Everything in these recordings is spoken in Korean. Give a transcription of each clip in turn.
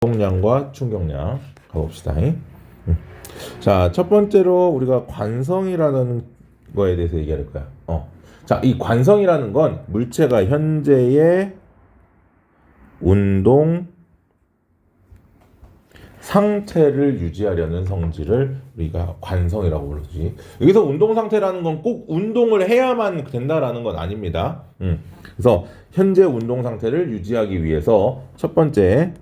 운동량과 충격량 가봅시다. 자, 첫 번째로 우리가 관성이라는 거에 대해서 얘기할 거야. 자, 이 관성이라는 건 물체가 현재의 운동 상태를 유지하려는 성질을 우리가 관성이라고 부르지. 여기서 운동 상태라는 건 꼭 운동을 해야만 된다라는 건 아닙니다. 그래서 현재 운동 상태를 유지하기 위해서 첫 번째,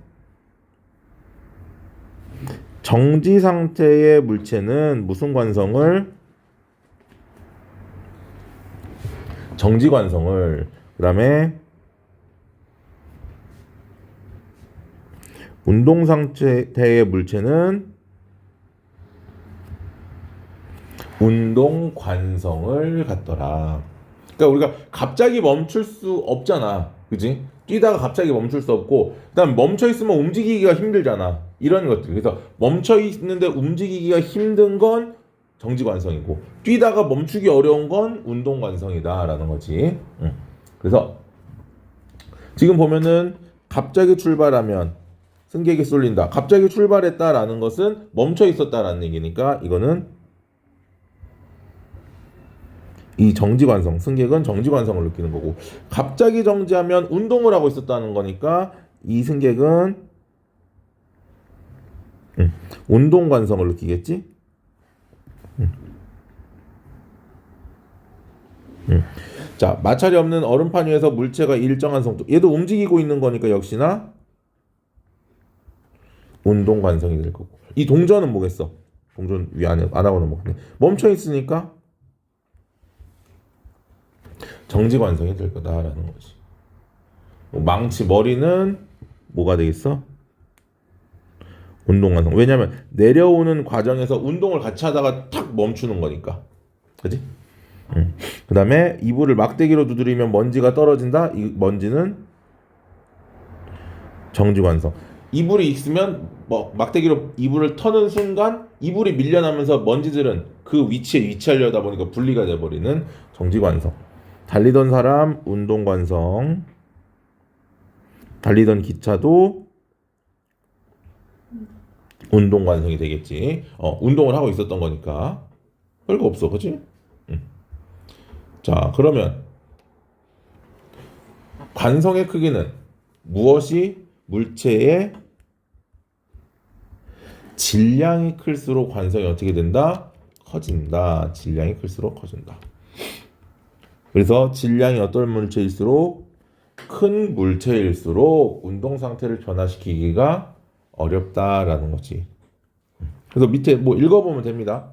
정지 상태의 물체는 무슨 관성을? 정지 관성을. 그 다음에 운동 상태의 물체는 운동 관성을 갖더라. 그러니까 우리가 갑자기 멈출 수 없잖아. 그지? 뛰다가 갑자기 멈출 수 없고, 그다음 멈춰 있으면 움직이기가 힘들잖아. 이런 것들. 그래서 멈춰 있는데 움직이기가 힘든 건 정지 관성이고, 뛰다가 멈추기 어려운 건 운동 관성이다라는 거지. 그래서 지금 보면은 갑자기 출발하면 승객이 쏠린다. 갑자기 출발했다라는 것은 멈춰 있었다라는 얘기니까 이거는 이 정지관성, 승객은 정지관성을 느끼는 거고, 갑자기 정지하면 운동을 하고 있었다는 거니까 이 승객은 운동관성을 느끼겠지? 자, 마찰이 없는 얼음판 위에서 물체가 일정한 속도, 얘도 움직이고 있는 거니까 역시나 운동관성이 될 거고, 이 동전은 뭐겠어? 동전 위 안에 안 하고는 뭐겠네. 멈춰 있으니까 정지관성이 될 거다라는 거지. 망치, 머리는 뭐가 되겠어? 운동관성. 왜냐면 내려오는 과정에서 운동을 같이 하다가 탁 멈추는 거니까. 그지? 그 다음에 이불을 막대기로 두드리면 먼지가 떨어진다. 이 먼지는 정지관성. 이불이 있으면 막대기로 이불을 터는 순간 이불이 밀려나면서 먼지들은 그 위치에 위치하려다 보니까 분리가 돼버리는 정지관성. 달리던 사람 운동관성. 달리던 기차도 운동관성이 되겠지. 운동을 하고 있었던 거니까 별거 없어, 그치? 자, 그러면 관성의 크기는 무엇이 물체의 질량이 클수록 관성이 어떻게 된다? 커진다. 질량이 클수록 커진다. 그래서 질량이 어떤 물체일수록 큰 물체일수록 운동 상태를 변화시키기가 어렵다라는 거지. 그래서 밑에 뭐 읽어보면 됩니다.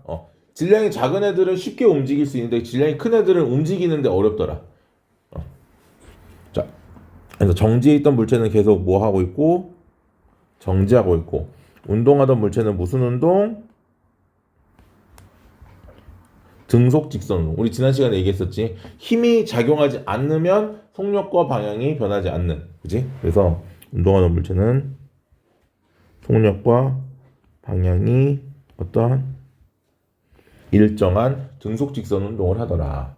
질량이 작은 애들은 쉽게 움직일 수 있는데 질량이 큰 애들은 움직이는데 어렵더라. 자, 그래서 정지해 있던 물체는 계속 뭐 하고 있고 정지하고 있고, 운동하던 물체는 무슨 운동? 등속 직선 운동. 우리 지난 시간에 얘기했었지. 힘이 작용하지 않으면 속력과 방향이 변하지 않는. 그지? 그래서 운동하던 물체는 속력과 방향이 어떠한 일정한 등속 직선 운동을 하더라.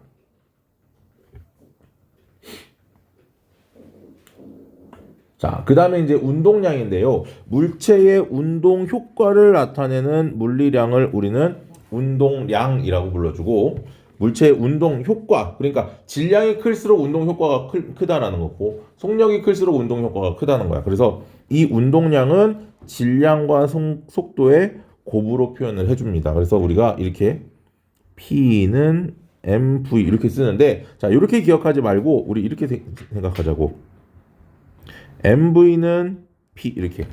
자, 그 다음에 이제 운동량인데요. 물체의 운동 효과를 나타내는 물리량을 우리는 운동량이라고 불러주고, 물체의 운동 효과, 그러니까 질량이 클수록 운동 효과가 크다라는 거고, 속력이 클수록 운동 효과가 크다는 거야. 그래서 이 운동량은 질량과 속도의 곱으로 표현을 해줍니다. 그래서 우리가 이렇게 P는 mv 이렇게 쓰는데, 자, 이렇게 기억하지 말고 우리 이렇게 생각하자고. mv는 P 이렇게.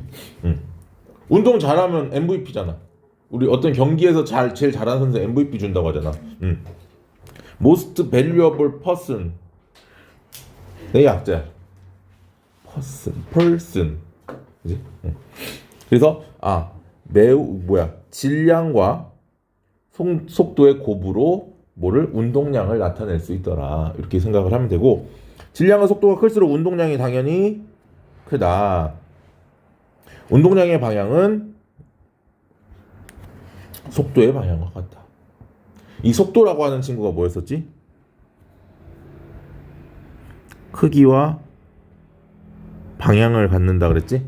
운동 잘하면 MVP잖아. 우리 어떤 경기에서 제일 잘하는 선수 MVP 준다고 하잖아. Most valuable person. 내 약자. person. 그지? 그래서 매우 질량과 속도의 곱으로 뭐를 운동량을 나타낼 수 있더라. 이렇게 생각을 하면 되고, 질량과 속도가 클수록 운동량이 당연히 크다. 운동량의 방향은 속도의 방향과 같다. 이 속도라고 하는 친구가 뭐였었지? 크기와 방향을 갖는다 그랬지?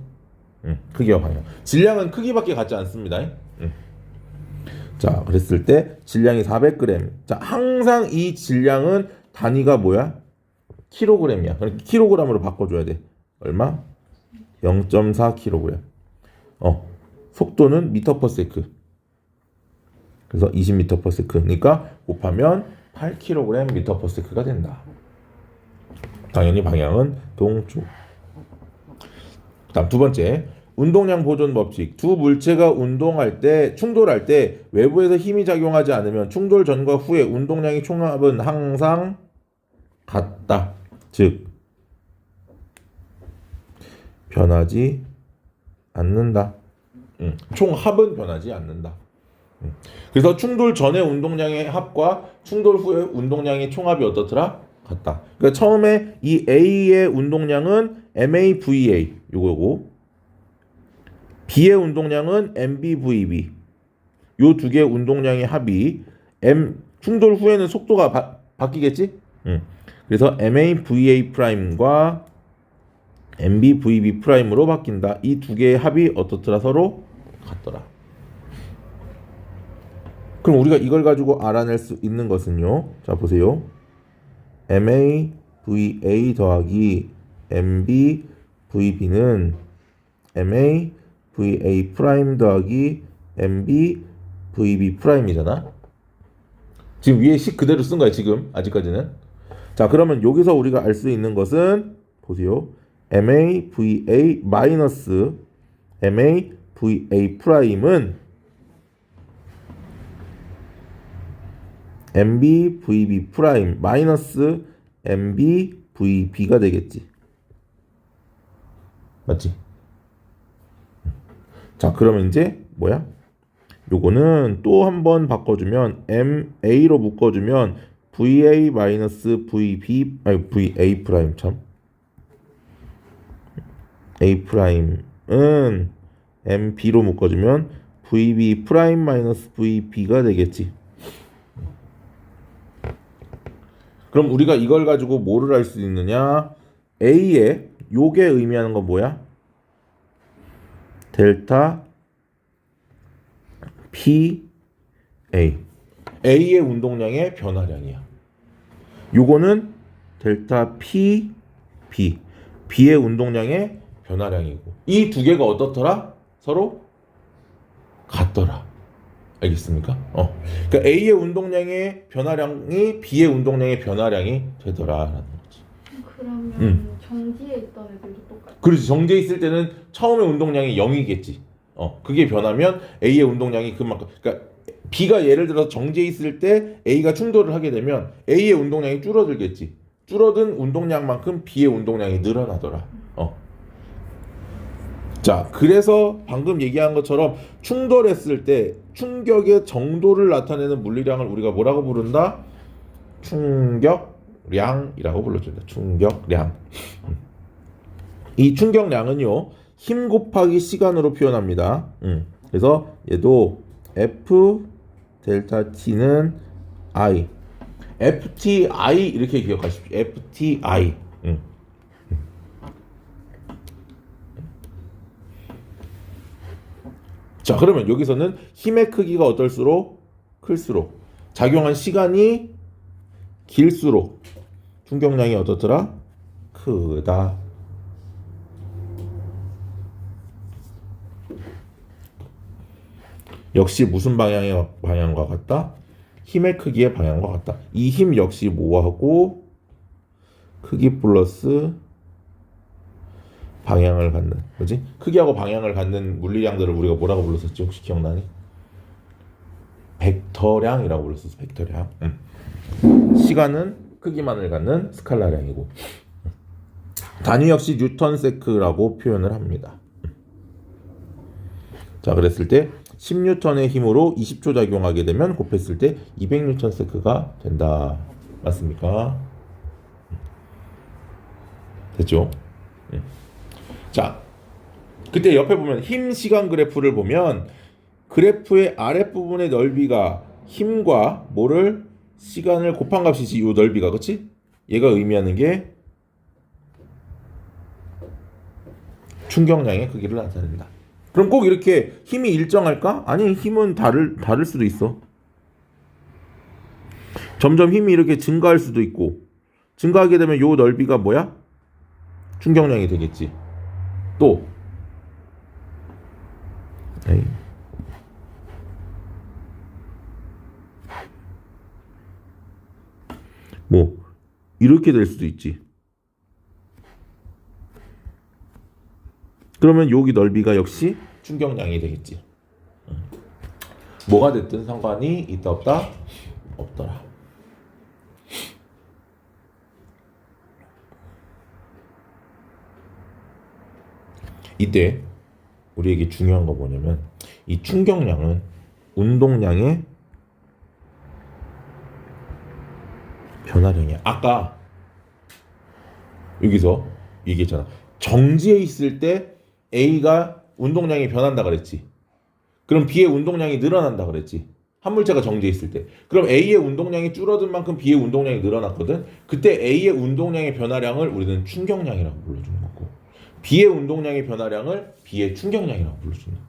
크기와 방향. 질량은 크기밖에 같지 않습니다. 자, 그랬을 때 질량이 400g. 자, 항상 이 질량은 단위가 뭐야? 킬로그램이야. 그러니까 킬로그램으로 바꿔줘야 돼. 얼마? 0.4kg. 속도는 미터 퍼 세크. 그래서 20m per sec니까 곱하면 8kg 미터 per sec가 된다. 당연히 방향은 동쪽. 다음 두 번째, 운동량 보존 법칙. 두 물체가 운동할 때, 충돌할 때 외부에서 힘이 작용하지 않으면 충돌 전과 후에 운동량의 총합은 항상 같다. 즉 변하지 않는다. 총합은 변하지 않는다. 그래서 충돌 전의 운동량의 합과 충돌 후의 운동량의 총합이 어떻더라? 같다. 그러니까 처음에 이 A의 운동량은 MAVA 요거고 B의 운동량은 MBVB 요 두 개의 운동량의 합이 충돌 후에는 속도가 바뀌겠지? 그래서 MAVA 프라임과 MBVB 프라임으로 바뀐다. 이 두 개의 합이 어떻더라? 서로 같더라. 그럼 우리가 이걸 가지고 알아낼 수 있는 것은요. 자, 보세요. MAVA 더하기 MBVB는 MAVA 프라임 더하기 MBVB 프라임이잖아. 지금 위에 식 그대로 쓴 거야, 지금. 아직까지는. 자, 그러면 여기서 우리가 알 수 있는 것은 보세요. MAVA 마이너스 MAVA 프라임은 MBVB 프라임 마이너스 MBVB가 되겠지. 맞지? 자, 그러면 이제 뭐야? 요거는 또 한 번 바꿔주면 MA로 묶어주면 VA 마이너스 VB 아니 VA 프라임 참 A 프라임은 MB로 묶어주면 VB 프라임 마이너스 VB가 되겠지. 그럼 우리가 이걸 가지고 뭐를 알 수 있느냐? A의 요게 의미하는 건 뭐야? 델타 PA A의 운동량의 변화량이야. 요거는 델타 PB B의 운동량의 변화량이고 이 두 개가 어떻더라? 서로 같더라. 알겠습니까? 그러니까 A의 운동량의 변화량이 B의 운동량의 변화량이 되더라라는 거지. 그러면 정지에 있던 애들도 똑같아. 그렇지. 정지에 있을 때는 처음에 운동량이 0이겠지. 그게 변하면 A의 운동량이 그만큼. 그러니까 B가 예를 들어서 정지에 있을 때 A가 충돌을 하게 되면 A의 운동량이 줄어들겠지. 줄어든 운동량만큼 B의 운동량이 늘어나더라. 자, 그래서 방금 얘기한 것처럼 충돌했을 때 충격의 정도를 나타내는 물리량을 우리가 뭐라고 부른다? 충격량이라고 불러준다. 충격량. 이 충격량은요, 힘 곱하기 시간으로 표현합니다. 그래서 얘도 F 델타 T는 I. FTI 이렇게 기억하십시오. FTI. 자, 그러면 여기서는 힘의 크기가 어떨수록 클수록 작용한 시간이 길수록 충격량이 어떻더라? 크다. 역시 무슨 방향과 같다? 힘의 크기의 방향과 같다. 이 힘 역시 뭐하고 크기 플러스 방향을 갖는, 그지? 크기하고 방향을 갖는 물리량들을 우리가 뭐라고 불렀었지? 혹시 기억나니? 벡터량이라고 불렀었어. 벡터량. 시간은 크기만을 갖는 스칼라량이고 단위 역시 뉴턴 세크라고 표현을 합니다. 자, 그랬을 때 10뉴턴의 힘으로 20초 작용하게 되면 곱했을 때 200뉴턴 세크가 된다. 맞습니까? 됐죠? 자, 그때 옆에 보면 힘 시간 그래프를 보면 그래프의 아랫부분의 넓이가 힘과 뭐를 시간을 곱한 값이지. 이 넓이가, 그치? 얘가 의미하는 게 충격량의 크기를 나타낸다. 그럼 꼭 이렇게 힘이 일정할까? 아니, 힘은 다를 수도 있어. 점점 힘이 이렇게 증가할 수도 있고, 증가하게 되면 요 넓이가 뭐야? 충격량이 되겠지. 또 에이. 뭐 이렇게 될 수도 있지. 그러면 여기 넓이가 역시 충격량이 되겠지. 뭐가 됐든 상관이 있다 없다? 없더라. 이때 우리에게 중요한 거 뭐냐면 이 충격량은 운동량의 변화량이야. 아까 여기서 얘기했잖아. 정지해 있을 때 A가 운동량이 변한다 그랬지. 그럼 B의 운동량이 늘어난다 그랬지. 한 물체가 정지해 있을 때. 그럼 A의 운동량이 줄어든 만큼 B의 운동량이 늘어났거든. 그때 A의 운동량의 변화량을 우리는 충격량이라고 불러주는 거고, B의 운동량의 변화량을 B의 충격량이라고 불러주는 거야.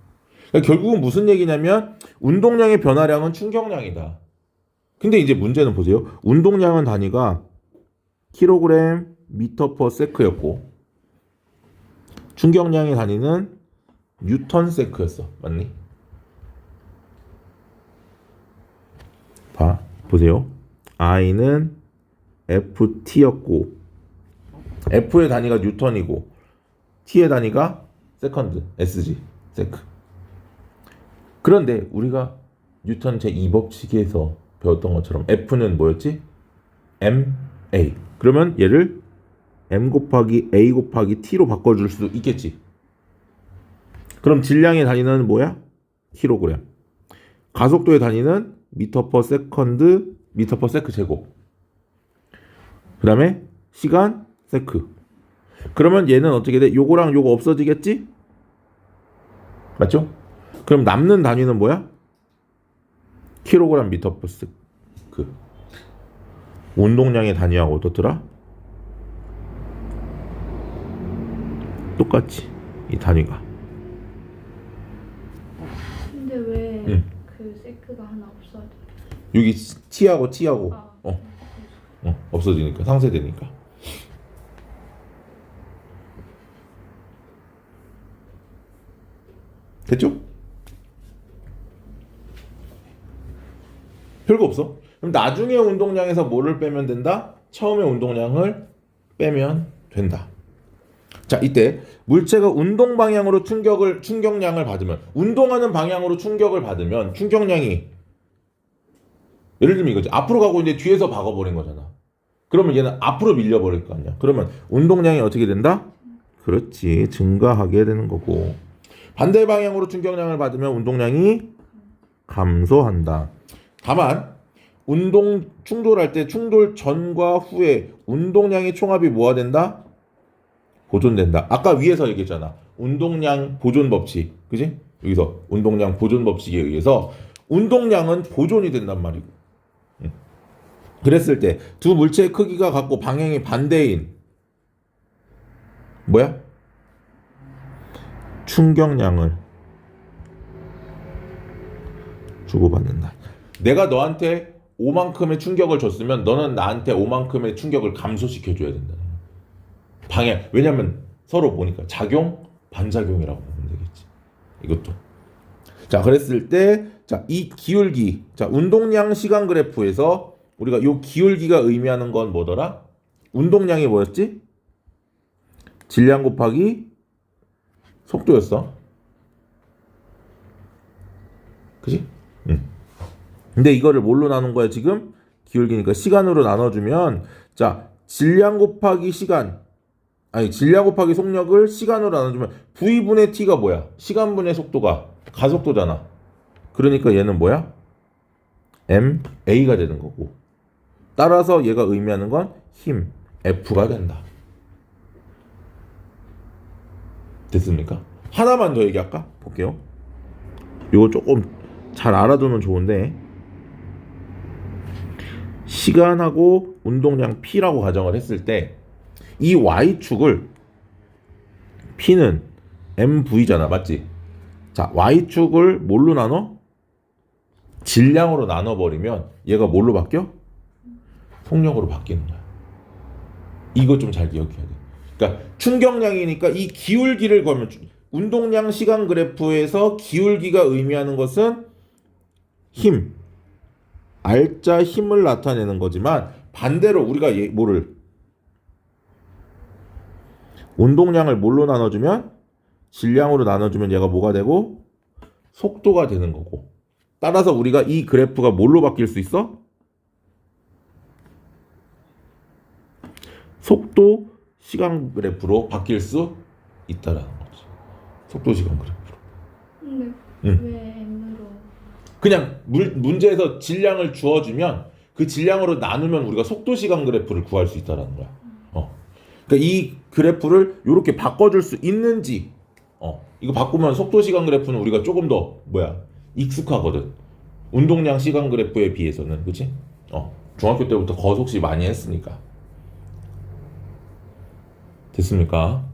그러니까 결국은 무슨 얘기냐면 운동량의 변화량은 충격량이다. 근데 이제 문제는 보세요. 운동량은 단위가 킬로그램 미터 퍼 세크였고 충격량의 단위는 뉴턴 세크였어. 맞니? 보세요. I는 FT였고 F의 단위가 뉴턴이고 T의 단위가 세컨드, SG, 세크. 그런데 우리가 뉴턴 제2법칙에서 배웠던 것처럼 F는 뭐였지? MA. 그러면 얘를 M 곱하기 A 곱하기 T로 바꿔줄 수도 있겠지. 그럼 질량의 단위는 뭐야? 킬로그램. 가속도의 단위는 미터 퍼 세컨드, 미터 퍼 세크 제곱. 그 다음에 시간, 세크. 그러면 얘는 어떻게 돼? 요거랑 요거 없어지겠지? 맞죠? 그럼 남는 단위는 뭐야? 킬로그램 미터 퍼 세크. 운동량의 단위하고 어떻더라? 똑같이 이 단위가. 근데 왜 그 세크가 하나 없어져? 여기 T하고 T하고 아, 없어지니까, 상쇄되니까. 됐죠? 별거 없어. 그럼 나중에 운동량에서 뭐를 빼면 된다? 처음에 운동량을 빼면 된다. 자, 이때 물체가 운동 방향으로 충격량을 받으면, 운동하는 방향으로 충격을 받으면 충격량이, 예를 들면 이거지. 앞으로 가고 있는데 뒤에서 박아버린 거잖아. 그러면 얘는 앞으로 밀려버릴 거 아니야. 그러면 운동량이 어떻게 된다? 그렇지, 증가하게 되는 거고. 반대 방향으로 충격량을 받으면 운동량이 감소한다. 다만 운동 충돌할 때 충돌 전과 후에 운동량의 총합이 뭐가 된다? 보존된다. 아까 위에서 얘기했잖아. 운동량 보존 법칙. 그지? 여기서 운동량 보존 법칙에 의해서 운동량은 보존이 된단 말이고. 그랬을 때 두 물체의 크기가 같고 방향이 반대인 뭐야? 충격량을 주고받는다. 내가 너한테 5만큼의 충격을 줬으면 너는 나한테 5만큼의 충격을 감소시켜줘야 된다. 방향. 왜냐면 서로 보니까 작용, 반작용이라고 보면 되겠지. 이것도. 자, 그랬을 때, 자, 이 기울기. 자, 운동량 시간 그래프에서 우리가 이 기울기가 의미하는 건 뭐더라? 운동량이 뭐였지? 질량 곱하기 속도였어. 그지? 응. 근데 이거를 뭘로 나눈 거야, 지금? 기울기니까 시간으로 나눠주면, 자, 질량 곱하기 시간. 아니, 질량 곱하기 속력을 시간으로 나눠주면 V분의 T가 뭐야? 시간분의 속도가 가속도잖아. 그러니까 얘는 뭐야? MA가 되는 거고. 따라서 얘가 의미하는 건 힘, F가 된다. 됐습니까? 하나만 더 얘기할까? 볼게요. 이거 조금 잘 알아두면 좋은데, 시간하고 운동량 P라고 가정을 했을 때 이 Y축을 P는 MV잖아. 맞지? 자, Y축을 뭘로 나눠? 질량으로 나눠버리면 얘가 뭘로 바뀌어? 속력으로 바뀌는 거야. 이거 좀 잘 기억해야 돼. 그러니까 충격량이니까 이 기울기를 걸면 운동량 시간 그래프에서 기울기가 의미하는 것은 힘, R자 힘을 나타내는 거지만 반대로 우리가 뭐를 운동량을 뭘로 나눠주면 질량으로 나눠주면 얘가 뭐가 되고 속도가 되는 거고 따라서 우리가 이 그래프가 뭘로 바뀔 수 있어? 속도 시간 그래프로 바뀔 수 있다라는 거지. 속도 시간 그래프로. 근데 응. 왜 M으로? 그냥 문제에서 질량을 주어주면 그 질량으로 나누면 우리가 속도 시간 그래프를 구할 수 있다라는 거야. 그러니까 이 그래프를 이렇게 바꿔줄 수 있는지, 이거 바꾸면 속도 시간 그래프는 우리가 조금 더 익숙하거든. 운동량 시간 그래프에 비해서는, 그렇지? 중학교 때부터 거속시 많이 했으니까. 됐습니까?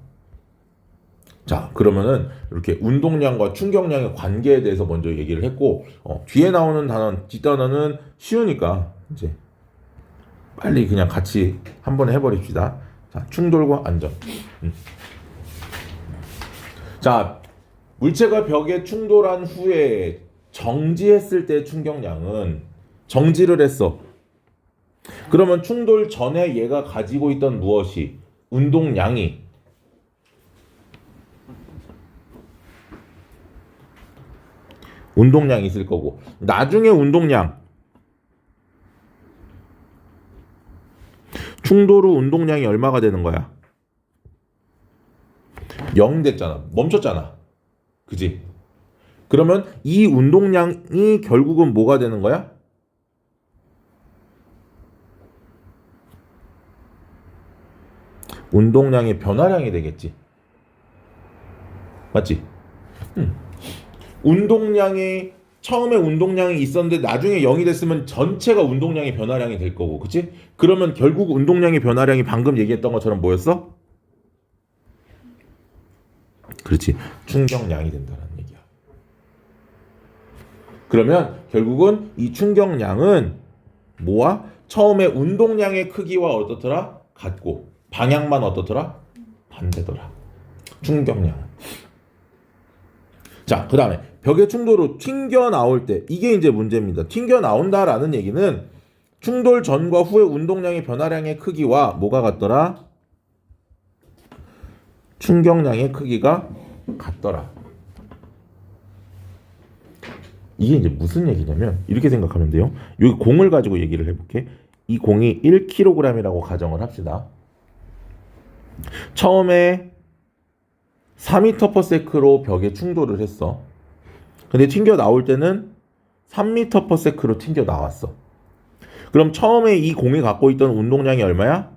자, 그러면은 이렇게 운동량과 충격량의 관계에 대해서 먼저 얘기를 했고, 뒤에 나오는 단어, 뒷단어는 쉬우니까 이제 빨리 그냥 같이 한번 해버립시다. 자, 충돌과 안전. 자, 물체가 벽에 충돌한 후에 정지했을 때 충격량은 정지를 했어. 그러면 충돌 전에 얘가 가지고 있던 무엇이 운동량이 있을 거고 나중에 운동량 충돌 후 운동량이 얼마가 되는 거야? 0 됐잖아. 멈췄잖아. 그지? 그러면 이 운동량이 결국은 뭐가 되는 거야? 운동량의 변화량이 되겠지. 맞지? 운동량이 처음에 운동량이 있었는데 나중에 0이 됐으면 전체가 운동량의 변화량이 될 거고, 그치? 그러면 결국 운동량의 변화량이 방금 얘기했던 것처럼 뭐였어? 그렇지. 충격량이 된다는 얘기야. 그러면 결국은 이 충격량은 뭐와? 처음에 운동량의 크기와 어떻더라? 같고 방향만 어떻더라? 반대더라. 충격량은. 자, 그 다음에 벽의 충돌로 튕겨 나올 때 이게 이제 문제입니다. 튕겨 나온다라는 얘기는 충돌 전과 후의 운동량의 변화량의 크기와 뭐가 같더라? 충격량의 크기가 같더라. 이게 이제 무슨 얘기냐면 이렇게 생각하면 돼요. 여기 공을 가지고 얘기를 해볼게. 이 공이 1kg이라고 가정을 합시다. 처음에 4m/s로 벽에 충돌을 했어. 근데 튕겨 나올 때는 3m/s로 튕겨 나왔어. 그럼 처음에 이 공이 갖고 있던 운동량이 얼마야?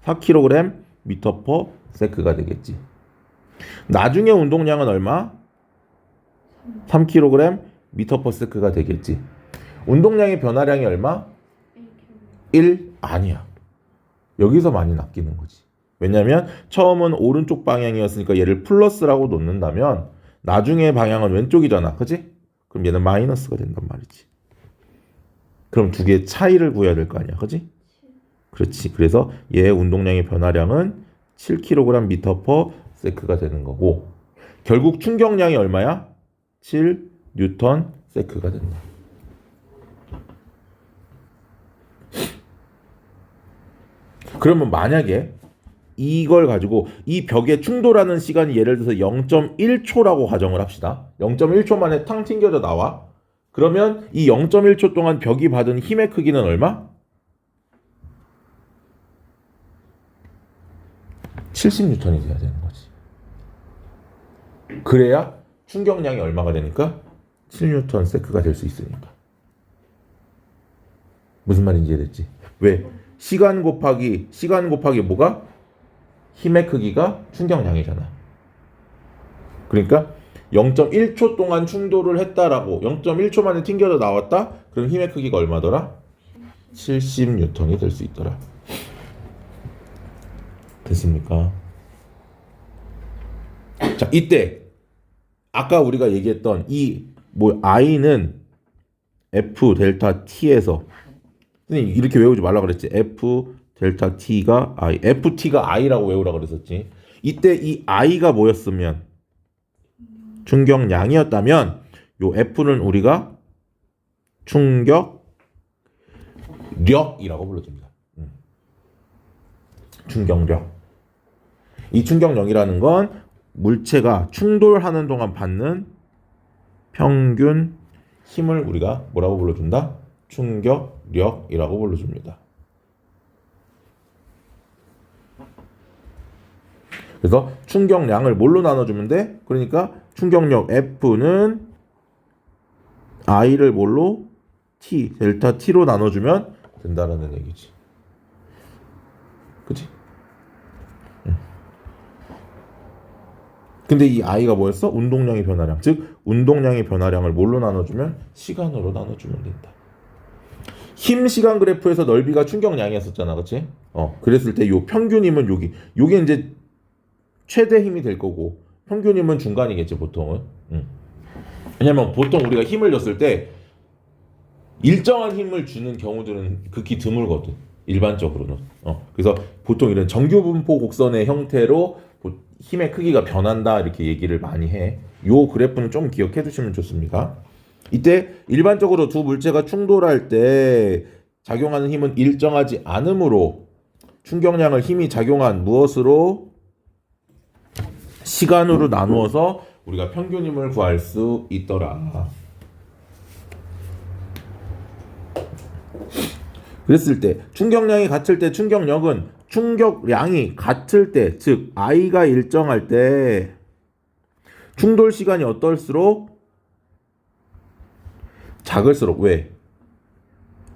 4kg m/s가 되겠지. 나중에 운동량은 얼마? 3kg m/s가 되겠지. 운동량의 변화량이 얼마? 1? 아니야. 여기서 많이 낚이는 거지. 왜냐면 처음은 오른쪽 방향이었으니까 얘를 플러스라고 놓는다면 나중에 방향은 왼쪽이잖아. 그치? 그럼 얘는 마이너스가 된단 말이지. 그럼 두 개의 차이를 구해야 될 거 아니야. 그치? 그렇지. 그래서 얘의 운동량의 변화량은 7kg m/s가 되는 거고 결국 충격량이 얼마야? 7Nm/s가 된다. 그러면 만약에 이걸 가지고 이 벽에 충돌하는 시간이 예를 들어서 0.1초라고 가정을 합시다. 0.1초 만에 탕 튕겨져 나와. 그러면 이 0.1초 동안 벽이 받은 힘의 크기는 얼마? 70N이 돼야 되는 거지. 그래야 충격량이 얼마가 되니까? 7Nm/s가 될 수 있으니까. 무슨 말인지 이해됐지? 왜? 시간 곱하기 뭐가? 힘의 크기가 충격량이잖아. 그러니까 0.1초 동안 충돌을 했다라고 0.1초 만에 튕겨져 나왔다? 그럼 힘의 크기가 얼마더라? 70N이 될 수 있더라. 됐습니까? 자, 이때 아까 우리가 얘기했던 이 뭐 I는 F 델타 T에서 선생님 이렇게 외우지 말라 그랬지. F 델타 T가 I, FT가 I라고 외우라 그랬었지. 이때 이 I가 뭐였으면 충격량이었다면 요 F는 우리가 충격력이라고 불러줍니다. 충격력. 이 충격력이라는 건 물체가 충돌하는 동안 받는 평균 힘을 우리가 뭐라고 불러준다? 충격력이라고 불러줍니다. 그래서 충격량을 뭘로 나눠주면 돼? 그러니까 충격력 F는 I를 뭘로? T, 델타 T로 나눠주면 된다라는 얘기지. 그치? 근데 이 I가 뭐였어? 운동량의 변화량. 즉 운동량의 변화량을 뭘로 나눠주면? 시간으로 나눠주면 된다. 힘 시간 그래프에서 넓이가 충격량이었었잖아. 그치? 그랬을 때 요 평균 힘은 여기. 요게 이제 최대 힘이 될 거고 평균 힘은 중간이겠지 보통은. 왜냐면 보통 우리가 힘을 줬을 때 일정한 힘을 주는 경우들은 극히 드물거든. 일반적으로는. 그래서 보통 이런 정규분포 곡선의 형태로 힘의 크기가 변한다 이렇게 얘기를 많이 해. 요 그래프는 좀 기억해 두시면 좋습니다. 이때 일반적으로 두 물체가 충돌할 때 작용하는 힘은 일정하지 않으므로 충격량을 힘이 작용한 무엇으로? 시간으로 나누어서 우리가 평균 힘을 구할 수 있더라. 그랬을 때 충격량이 같을 때 충격력은 충격량이 같을 때, 즉 I가 일정할 때 충돌 시간이 어떨수록? 작을수록. 왜?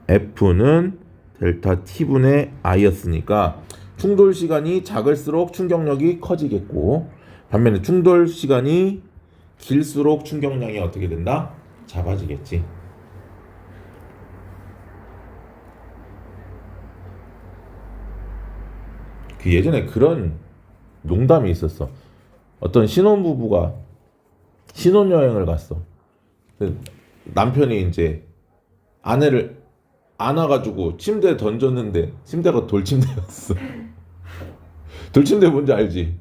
F는 델타 T분의 I였으니까 충돌 시간이 작을수록 충격력이 커지겠고 반면에 충돌 시간이 길수록 충격량이 어떻게 된다? 작아지겠지. 그 예전에 그런 농담이 있었어. 어떤 신혼부부가 신혼여행을 갔어. 남편이 이제 아내를 안아가지고 침대에 던졌는데 침대가 돌침대였어. 돌침대 뭔지 알지?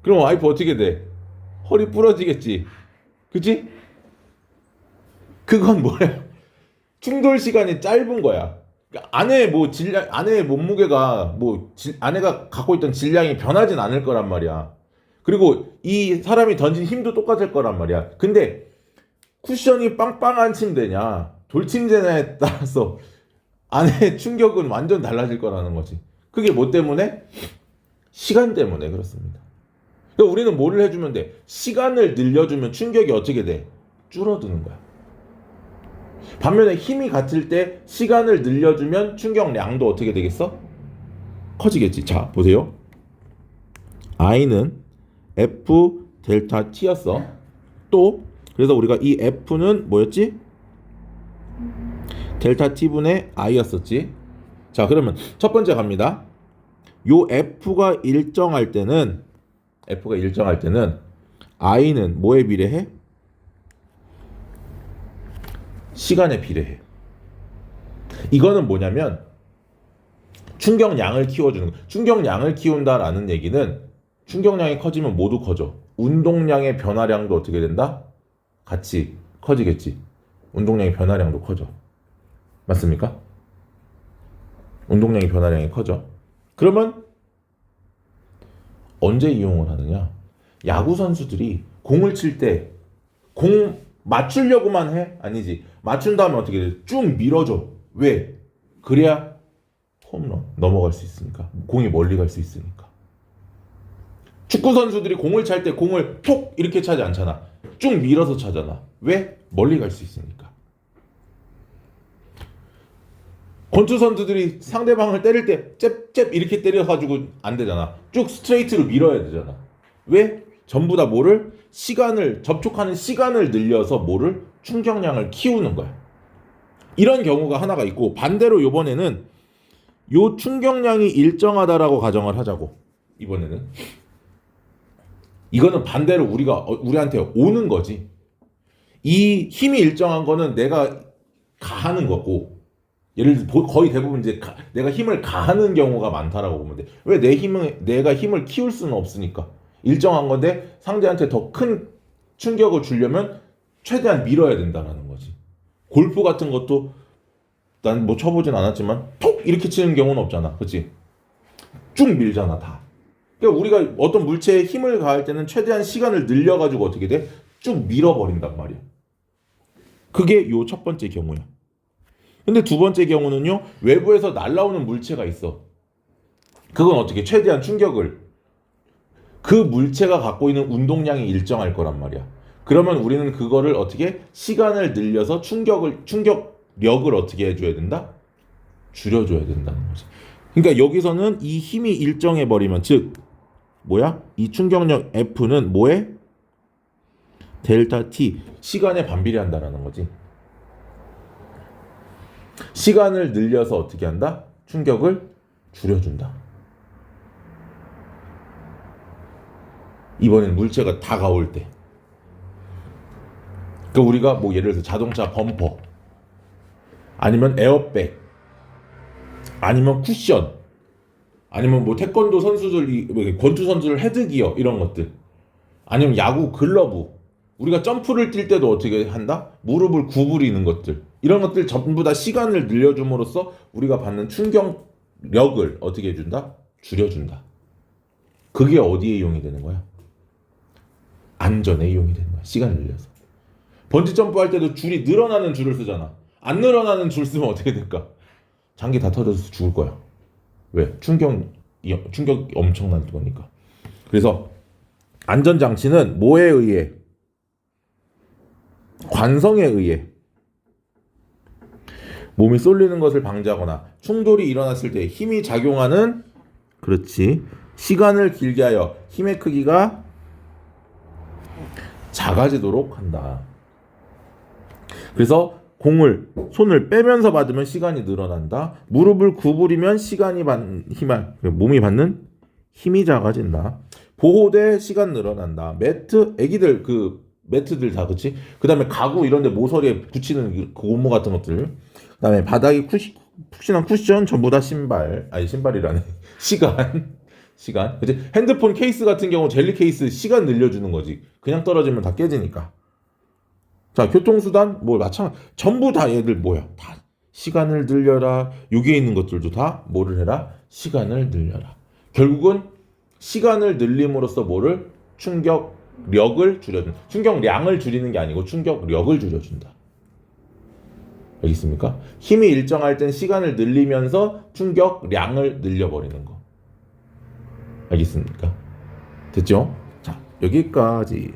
그럼 와이프 어떻게 돼? 허리 부러지겠지. 그치? 그건 뭐야? 충돌 시간이 짧은 거야. 아내의 아내의 몸무게가 아내가 갖고 있던 질량이 변하진 않을 거란 말이야. 그리고 이 사람이 던진 힘도 똑같을 거란 말이야. 근데 쿠션이 빵빵한 침대냐 돌침대냐에 따라서 아내의 충격은 완전 달라질 거라는 거지. 그게 뭐 때문에? 시간 때문에 그렇습니다. 그러니까 우리는 뭐를 해주면 돼? 시간을 늘려주면 충격이 어떻게 돼? 줄어드는 거야. 반면에 힘이 같을 때 시간을 늘려주면 충격량도 어떻게 되겠어? 커지겠지. 자, 보세요. I는 F 델타 T였어. 또 그래서 우리가 이 F는 뭐였지? 델타 T분의 I였었지. 자, 그러면 첫 번째 갑니다. 요 F가 일정할 때는 I는 뭐에 비례해? 시간에 비례해. 이거는 뭐냐면 충격량을 키워주는 거. 충격량을 키운다라는 얘기는 충격량이 커지면 모두 커져. 운동량의 변화량도 어떻게 된다? 같이 커지겠지. 운동량의 변화량도 커져. 맞습니까? 운동량의 변화량이 커져. 그러면 언제 이용을 하느냐? 야구 선수들이 공을 칠 때 공 맞추려고만 해? 아니지. 맞춘 다음에 어떻게 돼? 쭉 밀어줘. 왜? 그래야 홈런 넘어갈 수 있으니까. 공이 멀리 갈 수 있으니까. 축구 선수들이 공을 찰 때 공을 톡 이렇게 차지 않잖아. 쭉 밀어서 차잖아. 왜? 멀리 갈 수 있으니까. 권투 선수들이 상대방을 때릴 때 잽잽 이렇게 때려가지고 안 되잖아. 쭉 스트레이트로 밀어야 되잖아. 왜? 전부 다 뭐를? 접촉하는 시간을 늘려서 뭐를? 충격량을 키우는 거야. 이런 경우가 하나가 있고, 반대로 이번에는 요 충격량이 일정하다라고 가정을 하자고. 이번에는 이거는 반대로 우리한테 오는 거지. 이 힘이 일정한 거는 내가 가하는 거고, 예를 들어 거의 대부분 이제 내가 힘을 가하는 경우가 많다라고 보면 돼. 왜 내가 힘을 키울 수는 없으니까. 일정한 건데 상대한테 더 큰 충격을 주려면 최대한 밀어야 된다라는 거지. 골프 같은 것도 난 뭐 쳐보진 않았지만 톡 이렇게 치는 경우는 없잖아, 그렇지? 쭉 밀잖아 다. 그러니까 우리가 어떤 물체에 힘을 가할 때는 최대한 시간을 늘려가지고 어떻게 돼? 쭉 밀어버린단 말이야. 그게 요 첫 번째 경우야. 근데 두 번째 경우는요, 외부에서 날아오는 물체가 있어. 그건 어떻게? 최대한 충격을. 그 물체가 갖고 있는 운동량이 일정할 거란 말이야. 그러면 우리는 그거를 어떻게? 시간을 늘려서 충격력을 어떻게 해줘야 된다? 줄여줘야 된다는 거지. 그러니까 여기서는 이 힘이 일정해 버리면, 즉 뭐야? 이 충격력 F는 뭐에? 델타 T, 시간에 반비례한다라는 거지. 시간을 늘려서 어떻게 한다? 충격을 줄여준다. 이번엔 물체가 다가올 때. 그러니까 우리가 뭐 예를 들어서 자동차 범퍼, 아니면 에어백, 아니면 쿠션, 아니면 뭐 태권도 선수들, 권투 선수들 헤드기어 이런 것들, 아니면 야구 글러브, 우리가 점프를 뛸 때도 어떻게 한다? 무릎을 구부리는 것들, 이런 것들 전부 다 시간을 늘려줌으로써 우리가 받는 충격력을 어떻게 해준다? 줄여준다. 그게 어디에 이용이 되는 거야? 안전에 이용이 되는 거야. 시간을 늘려서. 번지 점프 할 때도 줄이 늘어나는 줄을 쓰잖아. 안 늘어나는 줄 쓰면 어떻게 될까? 장기 다 터져서 죽을 거야. 왜? 충격이 엄청난 거니까. 그래서 안전장치는 뭐에 의해? 관성에 의해 몸이 쏠리는 것을 방지하거나 충돌이 일어났을 때 힘이 작용하는, 그렇지, 시간을 길게 하여 힘의 크기가 작아지도록 한다. 그래서 손을 빼면서 받으면 시간이 늘어난다. 무릎을 구부리면 몸이 받는 힘이 작아진다. 보호대 시간 늘어난다. 애기들 매트들 다, 그치? 그 다음에 가구 이런데 모서리에 붙이는 그 고무 같은 것들. 그 다음에 바닥에 푹신한 쿠션 전부 다 신발이라네. 시간. 그치? 핸드폰 케이스 같은 경우 젤리 케이스 시간 늘려주는 거지. 그냥 떨어지면 다 깨지니까. 자, 교통수단 뭐 마찬가지. 전부 다 얘들 뭐야? 다 시간을 늘려라. 여기에 있는 것들도 다 뭐를 해라? 시간을 늘려라. 결국은 시간을 늘림으로써 뭐를? 충격력을 줄여준다. 충격량을 줄이는 게 아니고 충격력을 줄여준다. 알겠습니까? 힘이 일정할 땐 시간을 늘리면서 충격량을 늘려버리는 거. 알겠습니까? 됐죠? 자, 여기까지.